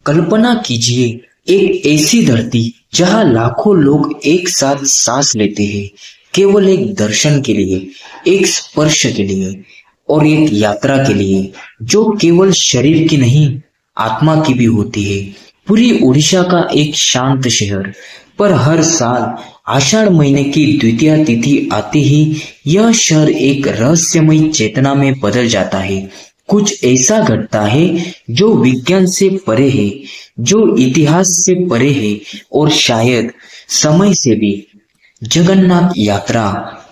कल्पना कीजिए एक ऐसी धरती जहां लाखों लोग एक साथ सांस लेते हैं, केवल एक दर्शन के लिए, एक स्पर्श के लिए और एक यात्रा के लिए जो केवल शरीर की नहीं आत्मा की भी होती है। पूरी उड़ीसा का एक शांत शहर, पर हर साल आषाढ़ महीने की द्वितीया तिथि आते ही यह शहर एक रहस्यमयी चेतना में बदल जाता है। कुछ ऐसा घटता है जो विज्ञान से परे है, जो इतिहास से परे है और शायद समय से भी। जगन्नाथ यात्रा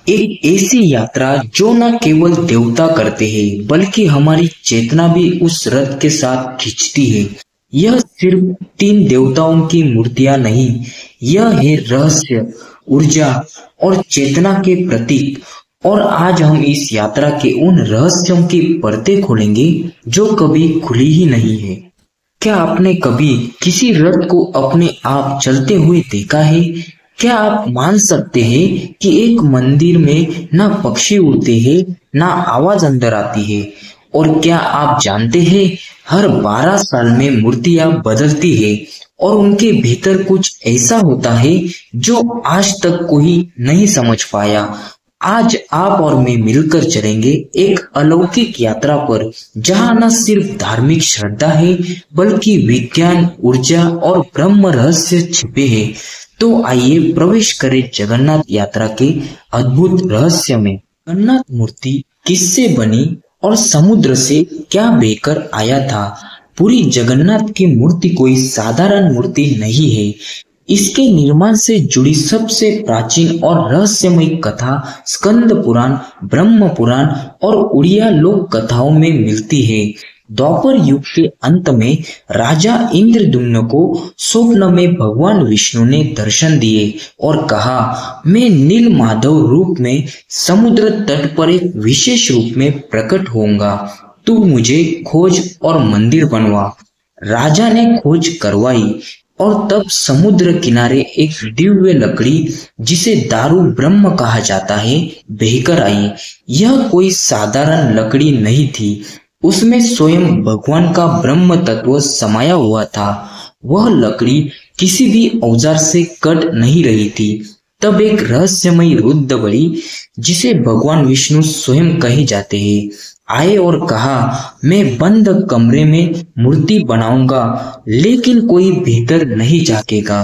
एक ऐसी यात्रा जो न केवल देवता करते हैं बल्कि हमारी चेतना भी उस रथ के साथ खींचती है। यह सिर्फ 3 देवताओं की मूर्तियां नहीं, यह है रहस्य, ऊर्जा और चेतना के प्रतीक। और आज हम इस यात्रा के उन रहस्यों की परतें खोलेंगे जो कभी खुली ही नहीं है। क्या आपने कभी किसी रथ को अपने आप चलते हुए देखा है? क्या आप मान सकते हैं कि एक मंदिर में ना पक्षी उड़ते हैं, ना आवाज अंदर आती है? और क्या आप जानते हैं हर 12 साल में मूर्तियां बदलती है और उनके भीतर कुछ ऐसा होता है जो आज तक कोई नहीं समझ पाया। आज आप और मैं मिलकर चलेंगे एक अलौकिक यात्रा पर, जहां न सिर्फ धार्मिक श्रद्धा है बल्कि विज्ञान, ऊर्जा और ब्रह्म रहस्य छिपे हैं। तो आइए प्रवेश करें जगन्नाथ यात्रा के अद्भुत रहस्य में। जगन्नाथ मूर्ति किससे बनी और समुद्र से क्या बहकर आया था? पूरी जगन्नाथ की मूर्ति कोई साधारण मूर्ति नहीं है। इसके निर्माण से जुड़ी सबसे प्राचीन और रहस्यमय कथा स्कंद पुराण, ब्रह्म पुराण और उड़िया लोक कथाओं में मिलती है। द्वापर युग के अंत में राजा इंद्रद्युम्न को स्वप्न में भगवान विष्णु ने दर्शन दिए और कहा, मैं नील माधव रूप में समुद्र तट पर एक विशेष रूप में प्रकट होऊंगा, तू मुझे खोज और मंदिर बनवा। राजा ने खोज करवाई और तब समुद्र किनारे एक दिव्य लकड़ी, जिसे दारू ब्रह्म कहा जाता है, बहकर आई। यह कोई साधारण लकड़ी नहीं थी, उसमें स्वयं भगवान का ब्रह्म तत्व समाया हुआ था। वह लकड़ी किसी भी औजार से कट नहीं रही थी। तब एक रहस्यमयी रुद्रबली, जिसे भगवान विष्णु स्वयं कहे जाते हैं, आए और कहा, मैं बंद कमरे में मूर्ति बनाऊंगा लेकिन कोई भीतर नहीं झांकेगा।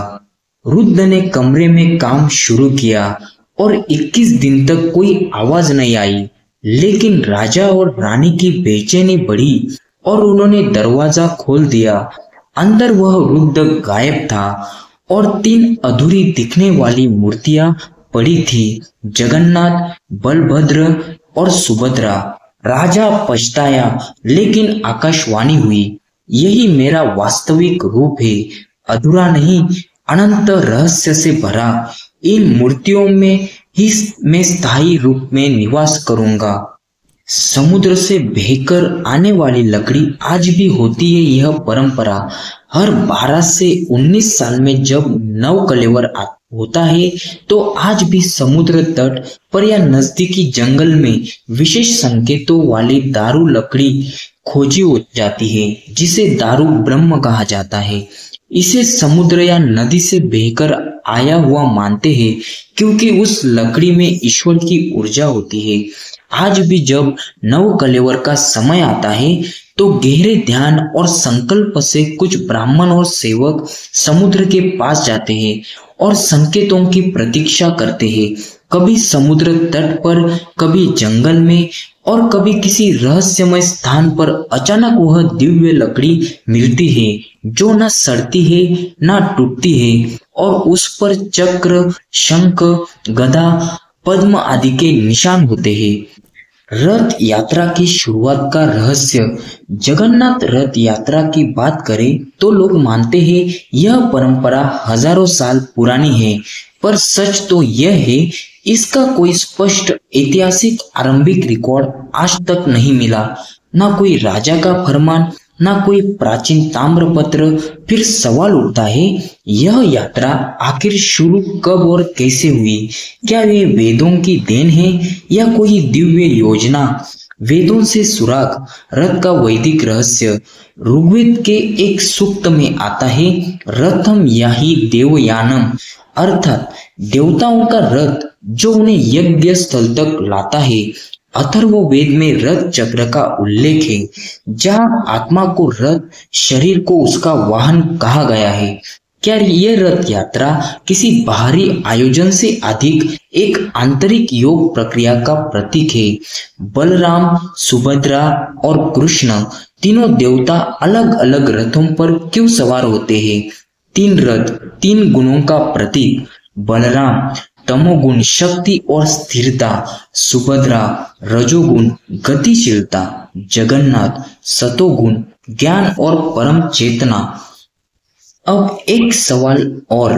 रुद्र ने कमरे में काम शुरू किया और 21 दिन तक कोई आवाज नहीं आई। लेकिन राजा और रानी की बेचैनी बढ़ी और उन्होंने दरवाजा खोल दिया। अंदर वह रुद्र गायब था और 3 अधूरी दिखने वाली मूर्तियां पड़ी थी, जगन्नाथ, बलभद्र और सुभद्रा। राजा पछताया, लेकिन आकाशवाणी हुई, यही मेरा वास्तविक रूप है, अधूरा नहीं, अनंत रहस्य से भरा। इन मूर्तियों में ही मैं स्थायी रूप में निवास करूंगा। समुद्र से बहकर आने वाली लकड़ी आज भी होती है यह परंपरा। हर 12 से 19 साल में जब नव कलेवर होता है तो आज भी समुद्र तट पर या नजदीकी जंगल में विशेष संकेतों वाली दारू लकड़ी खोजी हो जाती है, जिसे दारू ब्रह्म कहा जाता है। इसे समुद्र या नदी से बहकर आया हुआ मानते हैं क्योंकि उस लकड़ी में ईश्वर की ऊर्जा होती है। आज भी जब नव कलेवर का समय आता है तो गहरे ध्यान और संकल्प से कुछ ब्राह्मण और सेवक समुद्र के पास जाते हैं और संकेतों की प्रतीक्षा करते हैं। कभी समुद्र तट पर, कभी जंगल में और कभी किसी रहस्यमय स्थान पर अचानक वह दिव्य लकड़ी मिलती है जो न सड़ती है न टूटती है और उस पर चक्र, शंख, गदा, पद्म आदि के निशान होते हैं। रथ यात्रा की शुरुआत का रहस्य। जगन्नाथ रथ यात्रा की बात करें तो लोग मानते हैं यह परंपरा हजारों साल पुरानी है, पर सच तो यह है इसका कोई स्पष्ट ऐतिहासिक आरंभिक रिकॉर्ड आज तक नहीं मिला। ना कोई राजा का फरमान, ना कोई प्राचीन ताम्रपत्र। फिर सवाल उठता है, यह यात्रा आखिर शुरू कब और कैसे हुई? क्या वे वेदों की देन है या कोई दिव्य योजना? वेदों से सुराग रथ का वैदिक रहस्य ऋग्वेद के एक सूक्त में आता है। रथम याहि देवयानम, अर्थात देवताओं का रथ जो उन्हें यज्ञ स्थल तक लाता है। अथर्ववेद में रथ चक्र का उल्लेख है, जहां आत्मा को रथ, शरीर को उसका वाहन कहा गया है। क्या यह रथ यात्रा किसी बाहरी आयोजन से अधिक एक आंतरिक योग प्रक्रिया का प्रतीक है? बलराम, सुभद्रा और कृष्ण तीनों देवता अलग अलग रथों पर क्यों सवार होते हैं? तीन रथ, तीन गुणों का प्रतीक। बलराम तमोगुण शक्ति और स्थिरता, सुभद्रा रजोगुण गतिशीलता, जगन्नाथ सतोगुण ज्ञान और परम चेतना। अब एक सवाल और,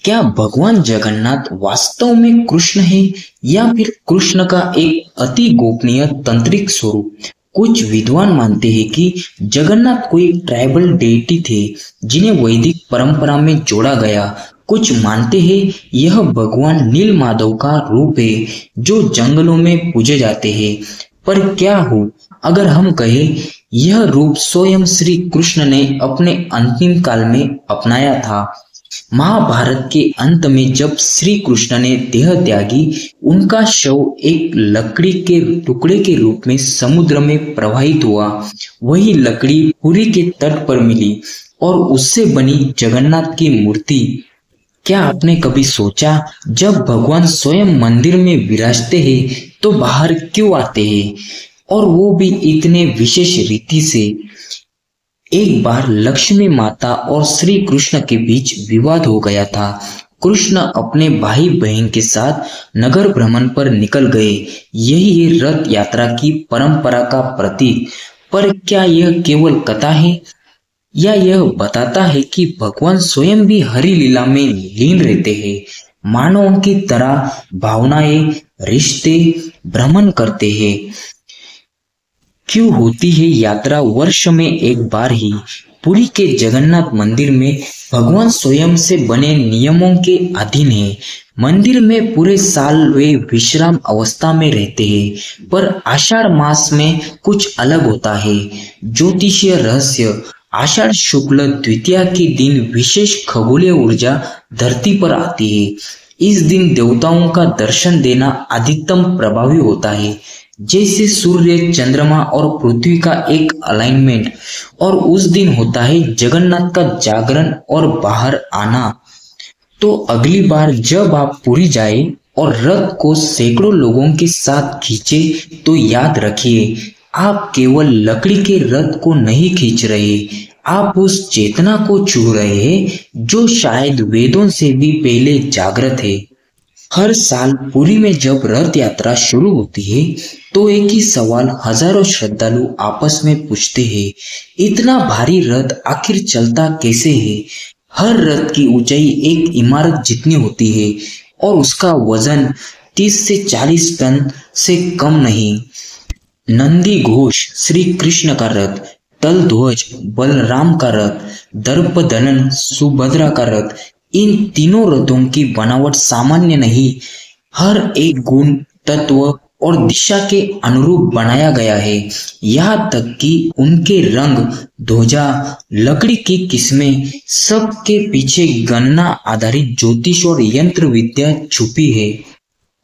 क्या भगवान जगन्नाथ वास्तव में कृष्ण है या फिर कृष्ण का एक अति गोपनीय तंत्रिक स्वरूप? कुछ विद्वान मानते हैं कि जगन्नाथ कोई ट्राइबल डेटी थे जिन्हें वैदिक परंपरा में जोड़ा गया। कुछ मानते हैं यह भगवान नील माधव का रूप है जो जंगलों में पूजे जाते हैं। पर क्या हो अगर हम कहें यह रूप स्वयं श्री कृष्ण ने अपने अंतिम काल में अपनाया था? महाभारत के अंत में जब श्री कृष्ण ने देह त्यागी, उनका शव एक लकड़ी के टुकड़े के रूप में समुद्र में प्रवाहित हुआ। वही लकड़ी पुरी के तट पर मिली और उससे बनी जगन्नाथ की मूर्ति। क्या आपने कभी सोचा, जब भगवान स्वयं मंदिर में विराजते हैं तो बाहर क्यों आते हैं, और वो भी इतने विशेष रीति से? एक बार लक्ष्मी माता और श्री कृष्ण के बीच विवाद हो गया था। कृष्ण अपने भाई बहन के साथ नगर भ्रमण पर निकल गए। यही है रथ यात्रा की परंपरा का प्रतीक। पर क्या यह केवल कथा है या यह बताता है कि भगवान स्वयं भी हरि लीला में लीन रहते हैं, मानवों की तरह भावनाएं, रिश्ते भ्रमण करते हैं? क्यों होती है यात्रा वर्ष में एक बार ही? पुरी के जगन्नाथ मंदिर में भगवान स्वयं से बने नियमों के अधीन है। मंदिर में पूरे साल वे विश्राम अवस्था में रहते हैं, पर आषाढ़ मास में कुछ अलग होता है। ज्योतिषीय रहस्य, आषाढ़ शुक्ल द्वितीया के दिन विशेष खगोलीय ऊर्जा धरती पर आती है। इस दिन देवताओं का दर्शन देना अधिकतम प्रभावी होता है, जैसे सूर्य, चंद्रमा और पृथ्वी का एक अलाइनमेंट। और उस दिन होता है जगन्नाथ का जागरण और बाहर आना। तो अगली बार जब आप पुरी जाए और रथ को सैकड़ों लोगों के साथ खींचे, तो याद रखिए, आप केवल लकड़ी के रथ को नहीं खींच रहे, आप उस चेतना को छू रहे हैं जो शायद वेदों से भी पहले जागृत है। हर साल पुरी में जब रथ यात्रा शुरू होती है तो एक ही सवाल हजारों श्रद्धालु आपस में पूछते हैं, इतना भारी रथ आखिर चलता कैसे है? हर रथ की ऊंचाई एक इमारत जितनी होती है और उसका वजन 30 से 40 टन से कम नहीं। नंदी घोष श्री कृष्ण का रथ, तलध्वज बलराम का रथ, दर्पदलन सुभद्रा का रथ, इन तीनों रथों की बनावट सामान्य नहीं। हर एक गुण, तत्व और दिशा के अनुरूप बनाया गया है। यहाँ तक कि उनके रंग, ध्वजा, लकड़ी की किस्में, सबके पीछे गणना आधारित ज्योतिष और यंत्र विद्या छुपी है।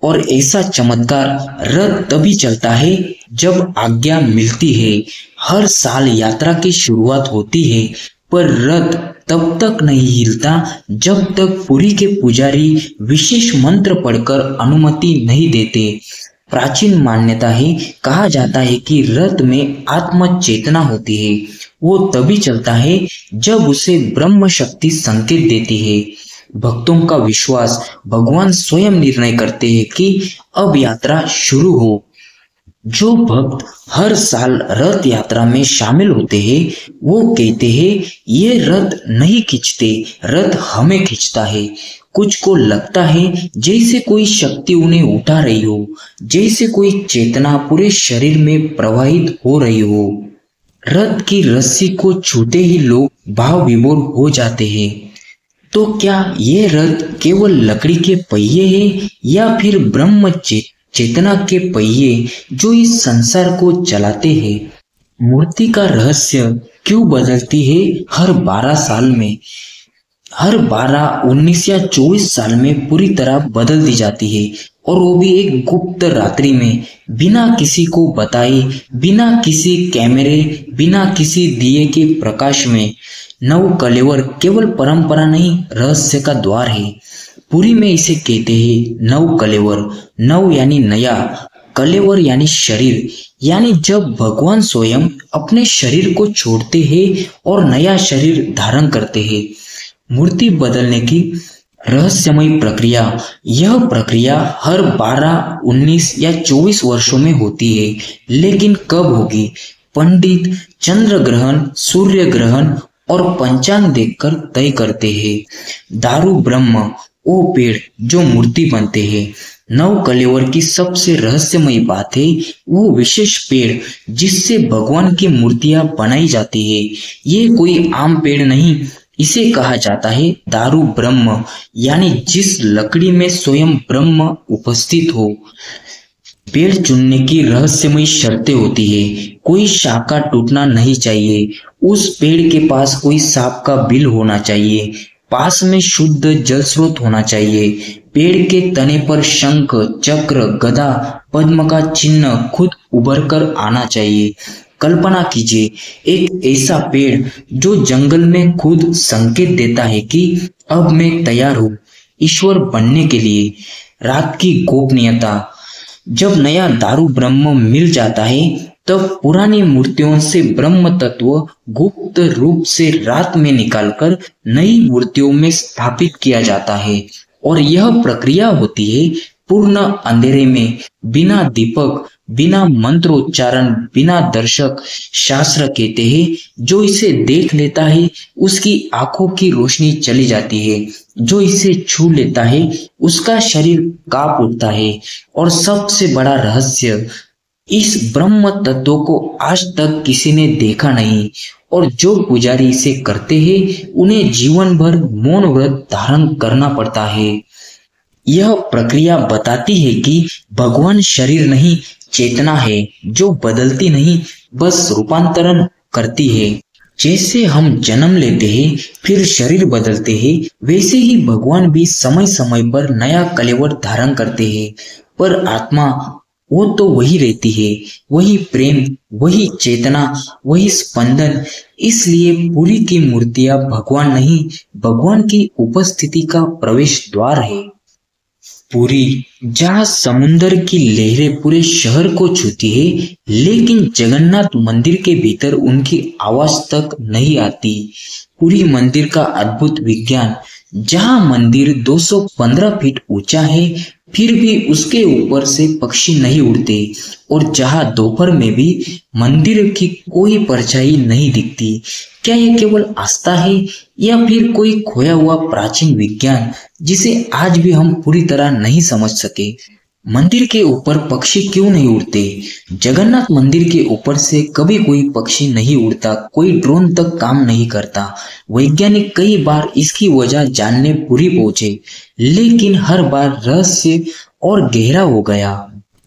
और ऐसा चमत्कार रथ तभी चलता है जब आज्ञा मिलती है। हर साल यात्रा की शुरुआत होती है, पर रथ तब तक नहीं हिलता जब तक पुरी के पुजारी विशेष मंत्र पढ़कर अनुमति नहीं देते। प्राचीन मान्यता है, कहा जाता है कि रथ में आत्म चेतना होती है। वो तभी चलता है जब उसे ब्रह्म शक्ति संकेत देती है। भक्तों का विश्वास, भगवान स्वयं निर्णय करते हैं कि अब यात्रा शुरू हो। जो भक्त हर साल रथ यात्रा में शामिल होते हैं, वो कहते हैं ये रथ नहीं खींचते, रथ हमें खींचता है। कुछ को लगता है जैसे कोई शक्ति उन्हें उठा रही हो, जैसे कोई चेतना पूरे शरीर में प्रवाहित हो रही हो। रथ की रस्सी को छूते ही लोग भाव विभोर हो जाते हैं। तो क्या ये रथ केवल लकड़ी के पहिए हैं या फिर ब्रह्म चेतना के पहिए जो इस संसार को चलाते हैं। मूर्ति का रहस्य क्यों बदलती है हर 12 साल में, हर 12, 19 या 24 साल में पूरी तरह बदल दी जाती है, और वो भी एक गुप्त रात्रि में, बिना किसी को बताए, बिना किसी कैमरे, बिना किसी दिए के प्रकाश में। नव कलेवर केवल परंपरा नहीं, रहस्य का द्वार है। पुरी में इसे कहते हैं नव कलेवर। नव यानी नया, कलेवर यानी शरीर, यानी जब भगवान स्वयं अपने शरीर को छोड़ते हैं और नया शरीर धारण करते हैं। मूर्ति बदलने की रहस्यमय प्रक्रिया, यह प्रक्रिया हर 12, 19 या 24 वर्षों में होती है। लेकिन कब होगी? पंडित चंद्र ग्रहण, सूर्य ग्रहण और पंचांग देखकर तय करते हैं। दारू ब्रह्म, वो पेड़ जो मूर्ति बनते हैं। नव कलेवर की सबसे रहस्यमय बात है वो विशेष पेड़ जिससे भगवान की मूर्तियां बनाई जाती है। ये कोई आम पेड़ नहीं, इसे कहा जाता है दारू ब्रह्म, यानी जिस लकड़ी में स्वयं ब्रह्म उपस्थित हो। पेड़ चुनने की रहस्यमय शर्तें होती है। कोई शाखा टूटना नहीं चाहिए, उस पेड़ के पास कोई सांप का बिल होना चाहिए, पास में शुद्ध जल स्रोत होना चाहिए, पेड़ के तने पर शंख, चक्र, गदा, पद्म का चिन्ह खुद उभर कर आना चाहिए। कल्पना कीजिए एक ऐसा पेड़ जो जंगल में खुद संकेत देता है कि अब मैं तैयार हूँ ईश्वर बनने के लिए। रात की गोपनीयता, जब नया दारू ब्रह्म मिल जाता है तब पुरानी मूर्तियों से ब्रह्म तत्व गुप्त रूप से रात में निकालकर नई मूर्तियों में स्थापित किया जाता है। और यह प्रक्रिया होती है पूर्ण अंधेरे में, बिना दीपक, बिना मंत्रोच्चारण, बिना दर्शक। शास्त्र कहते हैं जो इसे देख लेता है उसकी आंखों की रोशनी चली जाती है, जो इसे छू लेता है उसका शरीर कांप उठता है। और सबसे बड़ा रहस्य, इस ब्रह्म तत्व को आज तक किसी ने देखा नहीं, और जो पुजारी इसे करते हैं उन्हें जीवन भर मौन व्रत धारण करना पड़ता है। यह प्रक्रिया बताती है कि भगवान शरीर नहीं, चेतना है जो बदलती नहीं, बस रूपांतरण करती है। जैसे हम जन्म लेते हैं फिर शरीर बदलते हैं, वैसे ही भगवान भी समय समय पर नया कलेवर धारण करते हैं। पर आत्मा वो तो वही रहती है, वही प्रेम, वही चेतना, वही स्पंदन। इसलिए पुरी की मूर्तियां भगवान नहीं, भगवान की उपस्थिति का प्रवेश द्वार है। पुरी, जहाँ समुन्दर की लहरें पूरे शहर को छूती है, लेकिन जगन्नाथ मंदिर के भीतर उनकी आवाज तक नहीं आती। पुरी मंदिर का अद्भुत विज्ञान, जहाँ मंदिर 215 फीट ऊंचा है फिर भी उसके ऊपर से पक्षी नहीं उड़ते, और जहाँ दोपहर में भी मंदिर की कोई परछाई नहीं दिखती। क्या यह केवल आस्था है या फिर कोई खोया हुआ प्राचीन विज्ञान जिसे आज भी हम पूरी तरह नहीं समझ सके? मंदिर के ऊपर पक्षी क्यों नहीं उड़ते? जगन्नाथ मंदिर के ऊपर से कभी कोई पक्षी नहीं उड़ता, कोई ड्रोन तक काम नहीं करता। वैज्ञानिक कई बार इसकी वजह जानने पुरी पहुंचे, लेकिन हर बार रहस्य और गहरा हो गया।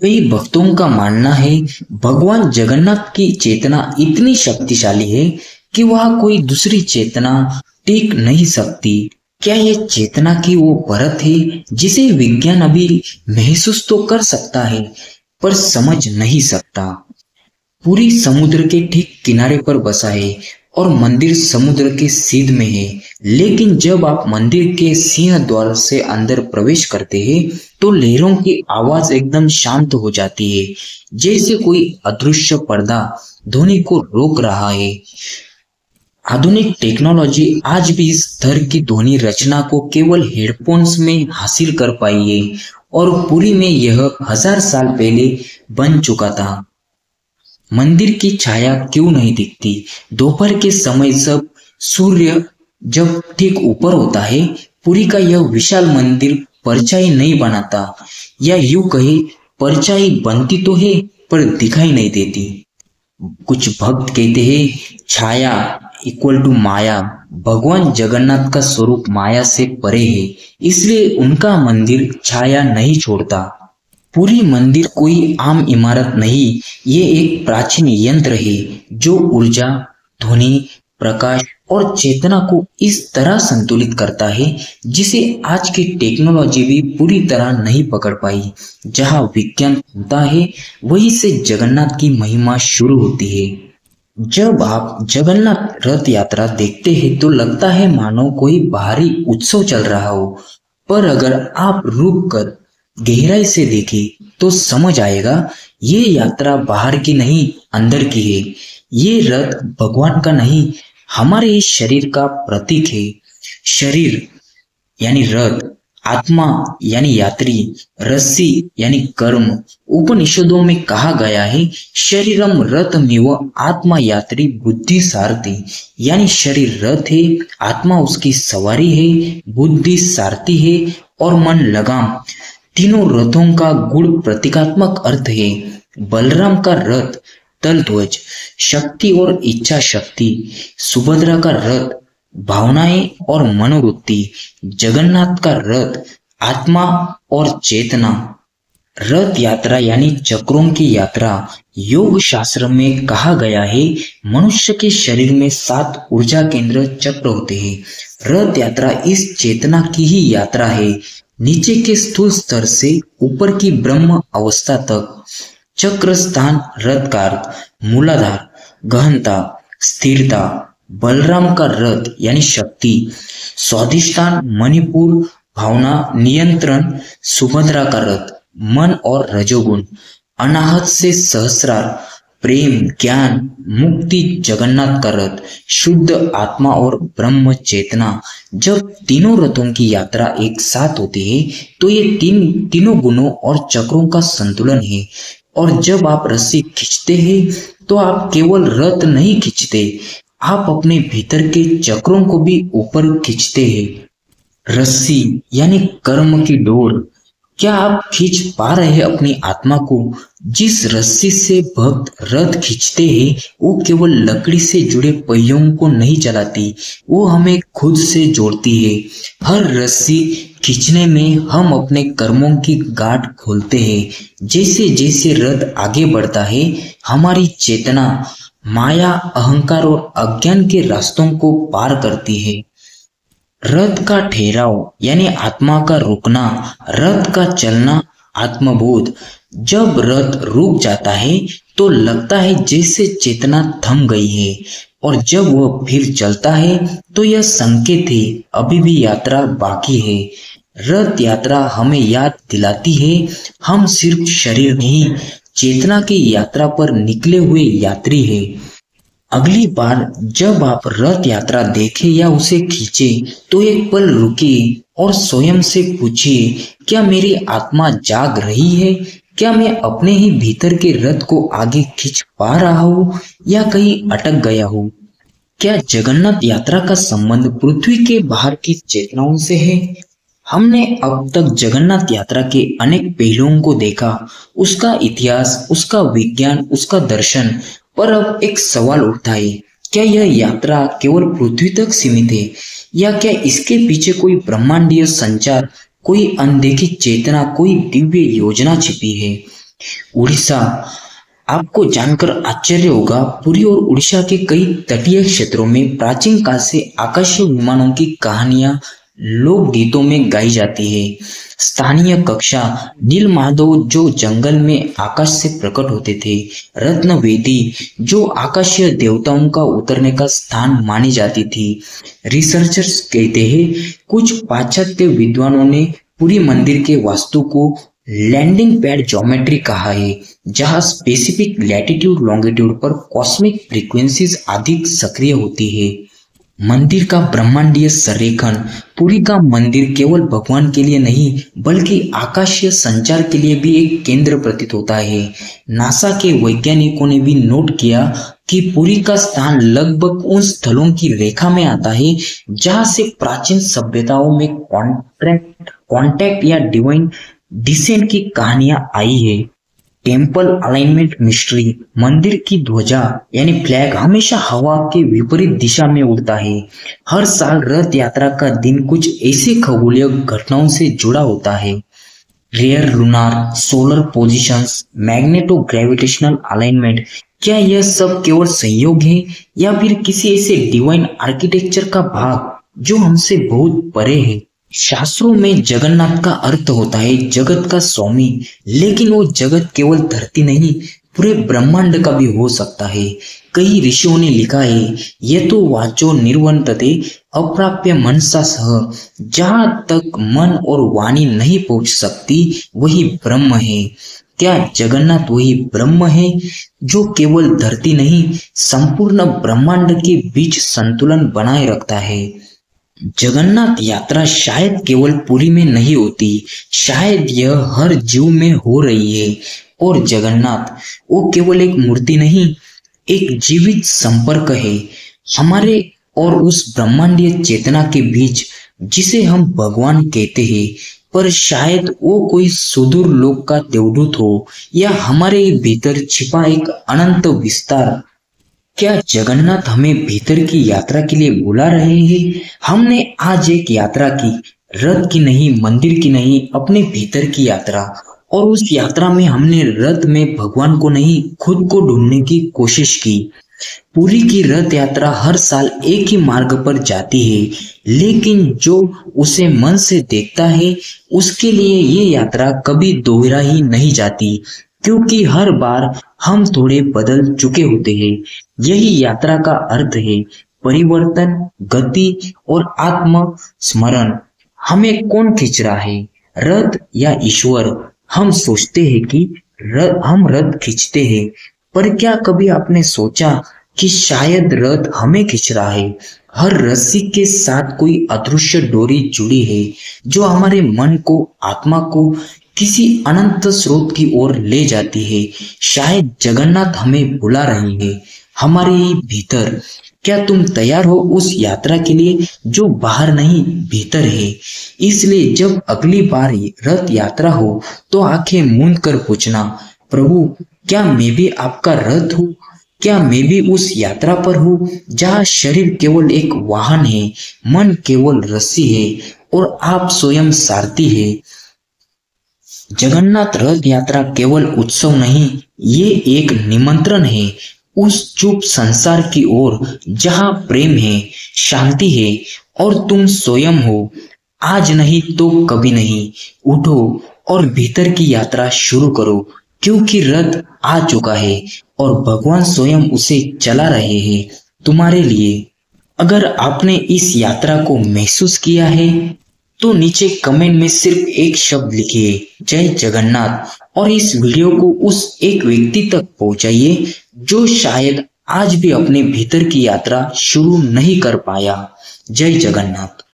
कई भक्तों का मानना है भगवान जगन्नाथ की चेतना इतनी शक्तिशाली है कि वह कोई दूसरी चेतना टिक नहीं सकती। क्या यह चेतना की वो परत है जिसे विज्ञान अभी महसूस तो कर सकता है पर समझ नहीं सकता? पूरी समुद्र के ठीक किनारे पर बसा है और मंदिर समुद्र के सीध में है, लेकिन जब आप मंदिर के सिंह द्वार से अंदर प्रवेश करते हैं तो लहरों की आवाज एकदम शांत हो जाती है, जैसे कोई अदृश्य पर्दा ध्वनि को रोक रहा है। आधुनिक टेक्नोलॉजी आज भी इस स्तर की ध्वनि रचना को केवल हेडफोन्स में हासिल कर पाई है, और पुरी में यह 1000 साल पहले बन चुका था। मंदिर की छाया क्यों नहीं दिखती? दोपहर के समय सब सूर्य जब ठीक ऊपर होता है, पुरी का यह विशाल मंदिर परछाई नहीं बनाता, या यूं कहे परछाई बनती तो है पर दिखाई नहीं देती। कुछ भक्त कहते हैं छाया इक्वल टू माया। भगवान जगन्नाथ का स्वरूप माया से परे है, इसलिए उनका मंदिर छाया नहीं छोड़ता। पूरी मंदिर कोई आम इमारत नहीं, ये एक प्राचीन यंत्र है जो ऊर्जा, ध्वनि, प्रकाश और चेतना को इस तरह संतुलित करता है जिसे आज की टेक्नोलॉजी भी पूरी तरह नहीं पकड़ पाई। जहां विज्ञान होता है वहीं से जगन्नाथ की महिमा शुरू होती है। जब आप जगन्नाथ रथ यात्रा देखते हैं तो लगता है मानो कोई बाहरी उत्सव चल रहा हो, पर अगर आप रुक कर गहराई से देखें तो समझ आएगा ये यात्रा बाहर की नहीं, अंदर की है। ये रथ भगवान का नहीं, हमारे इस शरीर का प्रतीक है। शरीर यानी रथ, आत्मा यानी यात्री, रस्सी यानी कर्म। उपनिषदों में कहा गया है शरीरम रथमिव आत्मा यात्री बुद्धि सारथी, यानी शरीर रथ है, आत्मा उसकी सवारी है, बुद्धि सारथी है और मन लगाम। तीनों रथों का गुण प्रतीकात्मक अर्थ है। बलराम का रथ तल ध्वज, शक्ति और इच्छा शक्ति। सुभद्रा का रथ भावनाएं और मनोवृत्ति। जगन्नाथ का रथ आत्मा और चेतना। रथ यात्रा यानी चक्रों की यात्रा। योग शास्त्र में कहा गया है मनुष्य के शरीर में 7 ऊर्जा केंद्र चक्र होते हैं। रथ यात्रा इस चेतना की ही यात्रा है, नीचे के स्थूल स्तर से ऊपर की ब्रह्म अवस्था तक। चक्र स्थान रथ का अर्थ मूलाधार, गहनता, स्थिरता। बलराम का रथ यानी शक्ति, स्वाधिष्ठान, मणिपुर, भावना, नियंत्रण। सुभद्रा का रथ मन और रजोगुण, अनाहत से सहस्रार, प्रेम, ज्ञान, मुक्ति। जगन्नाथ का रथ शुद्ध आत्मा और ब्रह्म चेतना। जब तीनों रथों की यात्रा एक साथ होती है तो ये तीनों गुणों और चक्रों का संतुलन है। और जब आप रस्सी खींचते हैं तो आप केवल रथ नहीं खींचते, आप अपने भीतर के चक्रों को भी ऊपर खींचते हैं। रस्सी यानी कर्म की डोर। क्या आप खींच पा रहे हैं अपनी आत्मा को? जिस रस्सी से भक्त रथ खींचते हैं वो केवल लकड़ी से जुड़े पहियों को नहीं चलाती, वो हमें खुद से जोड़ती है। हर रस्सी खींचने में हम अपने कर्मों की गांठ खोलते हैं। जैसे जैसे रथ आगे बढ़ता है हमारी चेतना माया, अहंकार और अज्ञान के रास्तों को पार करती है। रथ का ठहराव यानी आत्मा का रुकना, रथ का चलना आत्मबोध। जब रथ रुक जाता है तो लगता है जैसे चेतना थम गई है, और जब वह फिर चलता है तो यह संकेत है अभी भी यात्रा बाकी है। रथ यात्रा हमें याद दिलाती है हम सिर्फ शरीर नहीं, चेतना की यात्रा पर निकले हुए यात्री है। अगली बार जब आप रथ यात्रा देखें या उसे खींचे तो एक पल रुकिए और स्वयं से पूछिए, क्या मेरी आत्मा जाग रही है? क्या मैं अपने ही भीतर के रथ को आगे खींच पा रहा हूँ या कहीं अटक गया हूँ? क्या जगन्नाथ यात्रा का संबंध पृथ्वी के बाहर की चेतनाओं से है? हमने अब तक जगन्नाथ यात्रा के अनेक पहलुओं को देखा, उसका इतिहास, उसका विज्ञान, उसका दर्शन। पर अब एक सवाल उठता है, क्या यह यात्रा केवल पृथ्वी तक सीमित है या क्या इसके पीछे कोई ब्रह्मांडीय संचार, कोई अनदेखी चेतना, कोई दिव्य योजना छिपी है? उड़ीसा, आपको जानकर आश्चर्य होगा, पुरी और उड़ीसा के कई तटीय क्षेत्रों में प्राचीन काल से आकाशीय विमानों की कहानियां लोकगीतों में गाई जाती है। स्थानीय कक्षा, नील माधव जो जंगल में आकाश से प्रकट होते थे, रत्नवेदी जो आकाशीय देवताओं का उतरने का स्थान मानी जाती थी। रिसर्चर्स कहते हैं कुछ पाश्चात्य विद्वानों ने पूरी मंदिर के वास्तु को लैंडिंग पैड ज्योमेट्री कहा है, जहां स्पेसिफिक लैटिट्यूड लॉन्गिट्यूड पर कॉस्मिक फ्रीक्वेंसीज अधिक सक्रिय होती है। मंदिर का ब्रह्मांडीय संरेखन, पुरी का मंदिर केवल भगवान के लिए नहीं बल्कि आकाशीय संचार के लिए भी एक केंद्र प्रतीत होता है। नासा के वैज्ञानिकों ने भी नोट किया कि पुरी का स्थान लगभग उन स्थलों की रेखा में आता है जहां से प्राचीन सभ्यताओं में कॉन्टैक्ट या डिवाइन डिसेंट की कहानियां आई है। टेम्पल अलाइनमेंट मिस्ट्री, मंदिर की ध्वजा यानी फ्लैग हमेशा हवा के विपरीत दिशा में उड़ता है। हर साल रथ यात्रा का दिन कुछ ऐसे खगोलीय घटनाओं से जुड़ा होता है। Rare lunar solar positions, magneto gravitational alignment, क्या यह सब केवल संयोग है या फिर किसी ऐसे डिवाइन आर्किटेक्चर का भाग जो हमसे बहुत परे है? शास्त्रों में जगन्नाथ का अर्थ होता है जगत का स्वामी, लेकिन वो जगत केवल धरती नहीं, पूरे ब्रह्मांड का भी हो सकता है। कई ऋषियों ने लिखा है, ये तो वाचो निर्वर्तते अप्राप्य मनसा सह, जहां तक मन और वाणी नहीं पहुंच सकती वही ब्रह्म है। क्या जगन्नाथ वही ब्रह्म है जो केवल धरती नहीं, संपूर्ण ब्रह्मांड के बीच संतुलन बनाए रखता है? जगन्नाथ यात्रा शायद केवल पुरी में नहीं होती, शायद यह हर जीव में हो रही है। और जगन्नाथ वो केवल एक मूर्ति नहीं, एक जीवित संपर्क है हमारे और उस ब्रह्मांडीय चेतना के बीच, जिसे हम भगवान कहते हैं। पर शायद वो कोई सुदूर लोक का देवदूत हो या हमारे भीतर छिपा एक अनंत विस्तार। क्या जगन्नाथ हमें भीतर की यात्रा के लिए बुला रहे हैं? हमने आज एक यात्रा की, रथ की नहीं, मंदिर की नहीं, अपने भीतर की यात्रा। और उस यात्रा में हमने रथ में भगवान को नहीं, खुद को ढूंढने की कोशिश की। पुरी की रथ यात्रा हर साल एक ही मार्ग पर जाती है, लेकिन जो उसे मन से देखता है उसके लिए ये यात्रा कभी दोहरा ही नहीं जाती, क्योंकि हर बार हम थोड़े बदल चुके होते हैं। यही यात्रा का अर्थ है, परिवर्तन, गति और आत्म स्मरण। हमें कौन खींच रहा है, रथ या ईश्वर? हम सोचते हैं कि हम रथ खींचते हैं, पर क्या कभी आपने सोचा कि शायद रथ हमें खींच रहा है? हर रस्सी के साथ कोई अदृश्य डोरी जुड़ी है जो हमारे मन को, आत्मा को किसी अनंत स्रोत की ओर ले जाती है। शायद जगन्नाथ हमें बुला रहे हैं हमारे ही भीतर। क्या तुम तैयार हो उस यात्रा के लिए जो बाहर नहीं, भीतर है? इसलिए जब अगली बार रथ यात्रा हो तो आंखें मूंद कर पूछना, प्रभु क्या मैं भी आपका रथ हूँ? क्या मैं भी उस यात्रा पर हूँ जहाँ शरीर केवल एक वाहन है, मन केवल रस्सी है और आप स्वयं सारथी है? जगन्नाथ रथ यात्रा केवल उत्सव नहीं, ये एक निमंत्रण है उस चुप संसार की ओर जहां प्रेम है, शांति है और तुम स्वयं हो। आज नहीं तो कभी नहीं, उठो और भीतर की यात्रा शुरू करो, क्योंकि रथ आ चुका है और भगवान स्वयं उसे चला रहे हैं तुम्हारे लिए। अगर आपने इस यात्रा को महसूस किया है तो नीचे कमेंट में सिर्फ एक शब्द लिखिए, जय जगन्नाथ, और इस वीडियो को उस एक व्यक्ति तक पहुंचाइए जो शायद आज भी अपने भीतर की यात्रा शुरू नहीं कर पाया। जय जगन्नाथ।